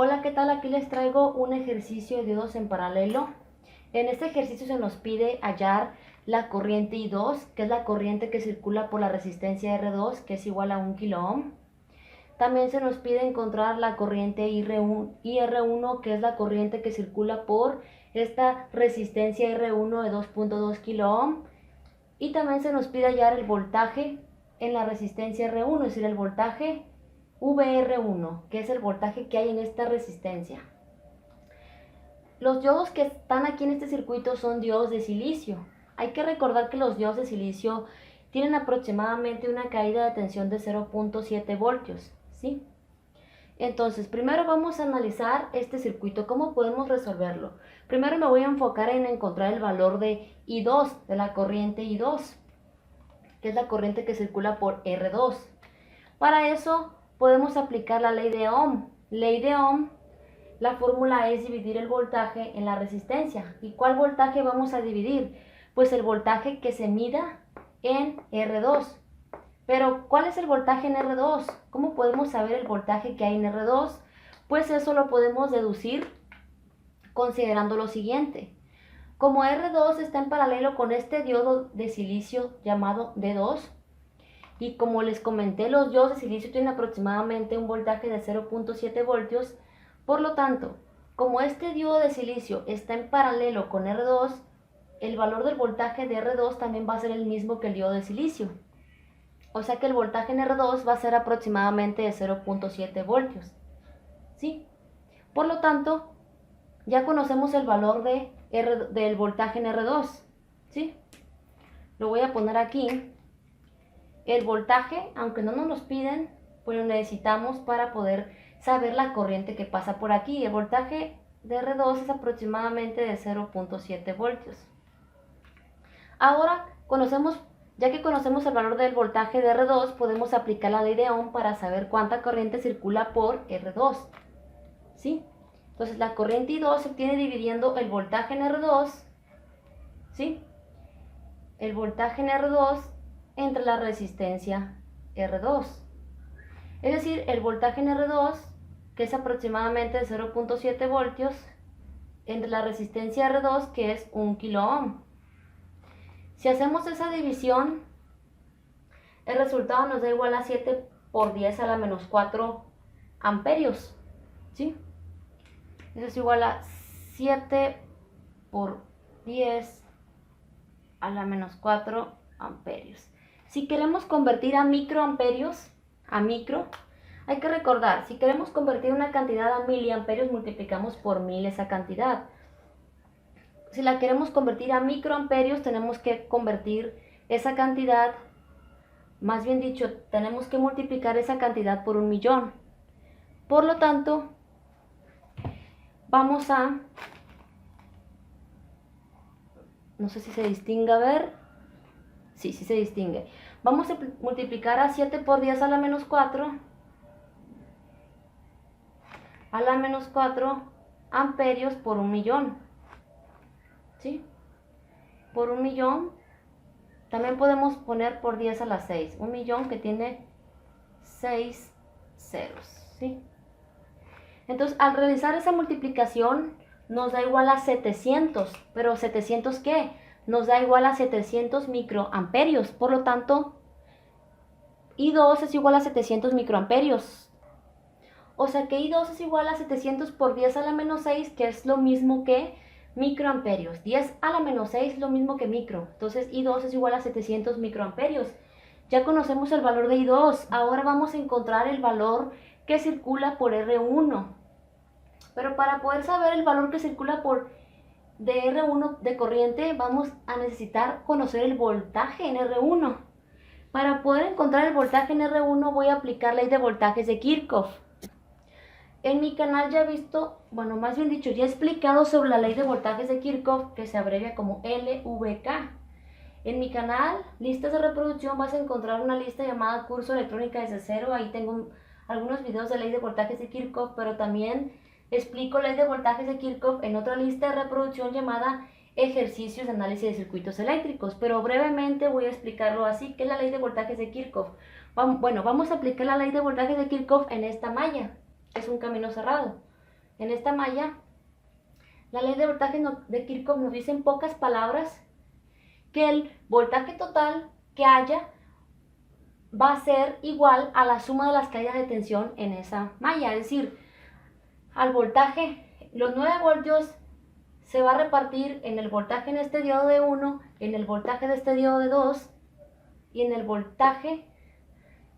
Hola, ¿qué tal? Aquí les traigo un ejercicio de diodos en paralelo. En este ejercicio se nos pide hallar la corriente I2, que es la corriente que circula por la resistencia R2, que es igual a 1 kilo ohm. También se nos pide encontrar la corriente IR1, que es la corriente que circula por esta resistencia R1 de 2.2 kilo ohm. Y también se nos pide hallar el voltaje en la resistencia R1, es decir, el voltaje VR1, que es el voltaje que hay en esta resistencia. Los diodos que están aquí en este circuito son diodos de silicio. Hay que recordar que los diodos de silicio tienen aproximadamente una caída de tensión de 0.7 voltios, ¿sí? Entonces, primero vamos a analizar este circuito, cómo podemos resolverlo. Primero me voy a enfocar en encontrar el valor de I2, de la corriente I2, que es la corriente que circula por R2. Para eso podemos aplicar la ley de Ohm. Ley de Ohm, la fórmula es dividir el voltaje en la resistencia. ¿Y cuál voltaje vamos a dividir? Pues el voltaje que se mida en R2. Pero, ¿cuál es el voltaje en R2? ¿Cómo podemos saber el voltaje que hay en R2? Pues eso lo podemos deducir considerando lo siguiente. Como R2 está en paralelo con este diodo de silicio llamado D2, y como les comenté, los diodos de silicio tienen aproximadamente un voltaje de 0.7 voltios. Por lo tanto, como este diodo de silicio está en paralelo con R2, el valor del voltaje de R2 también va a ser el mismo que el diodo de silicio. O sea que el voltaje en R2 va a ser aproximadamente de 0.7 voltios. ¿Sí? Por lo tanto, ya conocemos el valor del voltaje en R2. ¿Sí? Lo voy a poner aquí. El voltaje, aunque no nos los piden, pues lo necesitamos para poder saber la corriente que pasa por aquí. El voltaje de R2 es aproximadamente de 0.7 voltios. Ahora, ya que conocemos el valor del voltaje de R2, podemos aplicar la ley de Ohm para saber cuánta corriente circula por R2. ¿Sí? Entonces, la corriente I2 se obtiene dividiendo el voltaje en R2, ¿sí? El voltaje en R2 entre la resistencia R2. Es decir, el voltaje en R2, que es aproximadamente de 0.7 voltios, entre la resistencia R2, que es 1 kilo ohm. Si hacemos esa división, el resultado nos da igual a 7 por 10 a la menos 4 amperios. ¿Sí? Eso es igual a 7 por 10 a la menos 4 amperios. Si queremos convertir a microamperios, hay que recordar, si queremos convertir una cantidad a miliamperios, multiplicamos por 1000 esa cantidad. Si la queremos convertir a microamperios, tenemos que convertir esa cantidad, más bien dicho, tenemos que multiplicar esa cantidad por 1.000.000. Por lo tanto, vamos a, no sé si se distingue, a ver, sí se distingue. Vamos a multiplicar a 7 por 10 a la menos 4 amperios por 1.000.000. ¿Sí? Por 1.000.000. También podemos poner por 10 a la 6. 1.000.000 que tiene 6 ceros. ¿Sí? Entonces, al realizar esa multiplicación, nos da igual a 700. ¿Pero 700 qué? Nos da igual a 700 microamperios. Por lo tanto, I2 es igual a 700 microamperios. O sea que I2 es igual a 700 por 10 a la menos 6, que es lo mismo que microamperios. 10 a la menos 6 es lo mismo que micro. Entonces I2 es igual a 700 microamperios. Ya conocemos el valor de I2. Ahora vamos a encontrar el valor que circula por R1. Pero para poder saber el valor que circula de R1 de corriente, vamos a necesitar conocer el voltaje en R1. Para poder encontrar el voltaje en R1 voy a aplicar la ley de voltajes de Kirchhoff. En mi canal ya he visto, bueno, más bien dicho, ya he explicado sobre la ley de voltajes de Kirchhoff, que se abrevia como LVK. En mi canal, listas de reproducción, vas a encontrar una lista llamada Curso Electrónica desde cero. Ahí tengo algunos videos de ley de voltajes de Kirchhoff, pero también explico ley de voltajes de Kirchhoff en otra lista de reproducción llamada Ejercicios de análisis de circuitos eléctricos. Pero brevemente voy a explicarlo así, que es la ley de voltajes de Kirchhoff. Bueno, vamos a aplicar la ley de voltajes de Kirchhoff en esta malla. Es un camino cerrado. en esta malla, la ley de voltaje de Kirchhoff nos dice en pocas palabras que el voltaje total que haya va a ser igual a la suma de las caídas de tensión en esa malla. Es decir, al voltaje, los 9 voltios se va a repartir en el voltaje en este diodo de 1, en el voltaje de este diodo de 2 y en el voltaje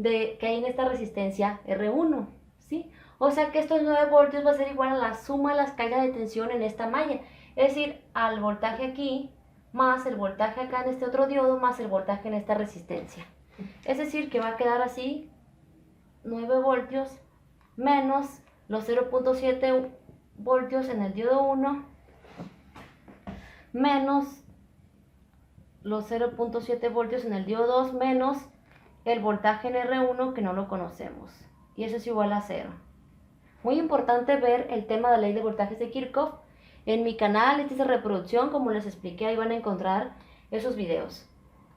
que hay en esta resistencia R1, ¿sí? O sea que estos 9 voltios va a ser igual a la suma de las caídas de tensión en esta malla. Es decir, al voltaje aquí más el voltaje acá en este otro diodo más el voltaje en esta resistencia. Es decir, que va a quedar así, 9 voltios menos los 0.7 voltios en el diodo 1 menos los 0.7 voltios en el diodo 2 menos el voltaje en R1 que no lo conocemos. Y eso es igual a 0. Muy importante ver el tema de la ley de voltajes de Kirchhoff. En mi canal, listas de reproducción, como les expliqué, ahí van a encontrar esos videos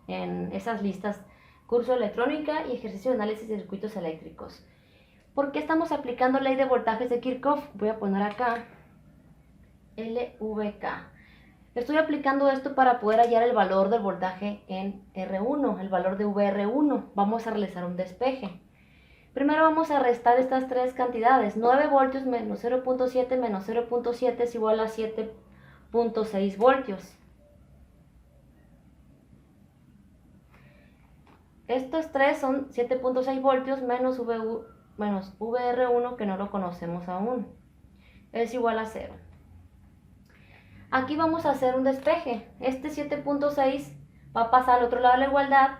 en esas listas, curso de electrónica y ejercicio de análisis de circuitos eléctricos. ¿Por qué estamos aplicando ley de voltajes de Kirchhoff? Voy a poner acá LVK. Estoy aplicando esto para poder hallar el valor del voltaje en R1, el valor de VR1. Vamos a realizar un despeje. Primero vamos a restar estas tres cantidades. 9 voltios menos 0.7 menos 0.7 es igual a 7.6 voltios. Estos tres son 7.6 voltios menos VR1 que no lo conocemos aún. Es igual a 0. Aquí vamos a hacer un despeje. Este 7.6 va a pasar al otro lado de la igualdad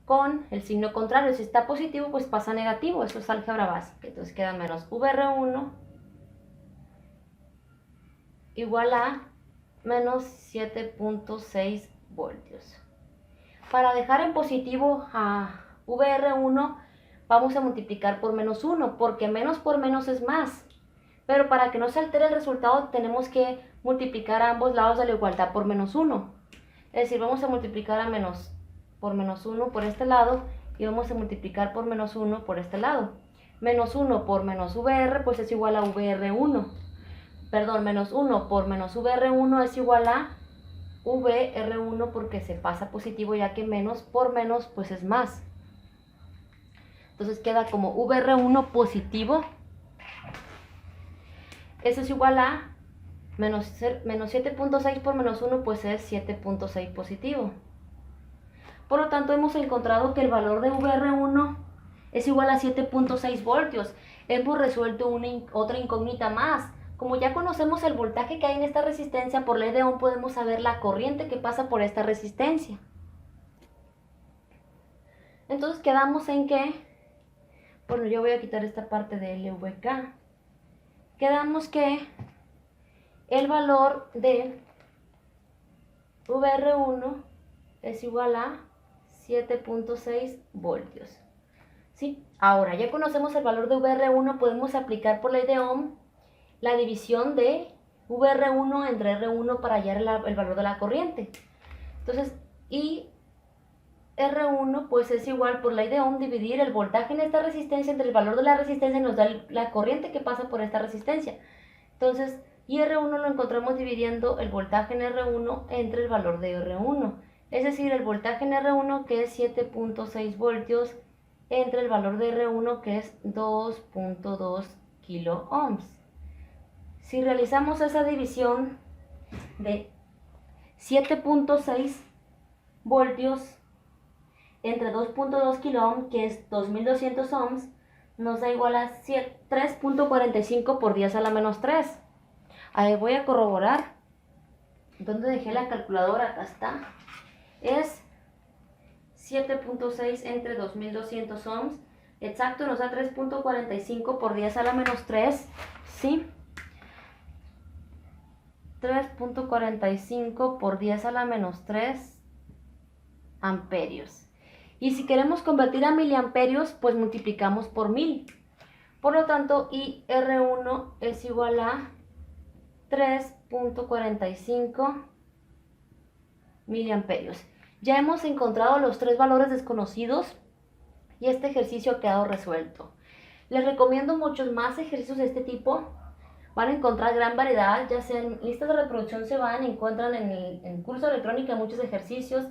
con el signo contrario. Si está positivo, pues pasa negativo. Eso es álgebra básica. Entonces queda menos VR1 igual a menos 7.6 voltios. Para dejar en positivo a VR1 vamos a multiplicar por menos 1, porque menos por menos es más. Pero para que no se altere el resultado tenemos que multiplicar a ambos lados de la igualdad por menos 1. Es decir, vamos a multiplicar por menos 1 por este lado y vamos a multiplicar por menos 1 por este lado. Menos 1 por menos VR pues es igual a VR1. Perdón, menos 1 por menos VR1 es igual a VR1 porque se pasa positivo, ya que menos por menos pues es más. Entonces queda como VR1 positivo. Eso es igual a menos 7.6 por menos 1 pues es 7.6 positivo. Por lo tanto hemos encontrado que el valor de VR1 es igual a 7.6 voltios. Hemos resuelto otra incógnita más. Como ya conocemos el voltaje que hay en esta resistencia, por ley de Ohm podemos saber la corriente que pasa por esta resistencia. Entonces quedamos en que, bueno, yo voy a quitar esta parte de LVK. Quedamos que el valor de VR1 es igual a 7.6 voltios. ¿Sí? Ahora, ya conocemos el valor de VR1, podemos aplicar por ley de Ohm la división de VR1 entre R1 para hallar el valor de la corriente. Entonces, y R1 pues es igual por ley de Ohm dividir el voltaje en esta resistencia entre el valor de la resistencia nos da la corriente que pasa por esta resistencia. Entonces, y R1 lo encontramos dividiendo el voltaje en R1 entre el valor de R1. Es decir, el voltaje en R1 que es 7.6 voltios entre el valor de R1 que es 2.2 kilo ohms. Si realizamos esa división de 7.6 voltios entre 2.2 kilo ohm, que es 2200 ohms, nos da igual a 3.45 por 10 a la menos 3. Ahí voy a corroborar. ¿Dónde dejé la calculadora? Acá está. Es 7.6 entre 2200 ohms. Exacto, nos da 3.45 por 10 a la menos 3. ¿Sí? 3.45 por 10 a la menos 3 amperios. Y si queremos convertir a miliamperios, pues multiplicamos por 1000. Por lo tanto, IR1 es igual a 3.45 miliamperios. Ya hemos encontrado los tres valores desconocidos y este ejercicio ha quedado resuelto. Les recomiendo muchos más ejercicios de este tipo van a encontrar gran variedad, ya sea en listas de reproducción se van, encuentran en el curso de electrónica muchos ejercicios.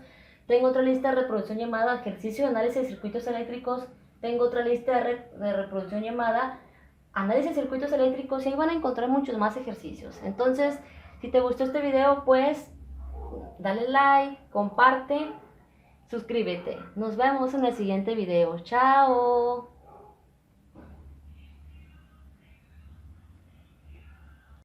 Tengo otra lista de reproducción llamada ejercicio de análisis de circuitos eléctricos. Tengo otra lista de reproducción llamada análisis de circuitos eléctricos, y ahí van a encontrar muchos más ejercicios. Entonces, si te gustó este video, pues dale like, comparte, suscríbete. Nos vemos en el siguiente video. Chao.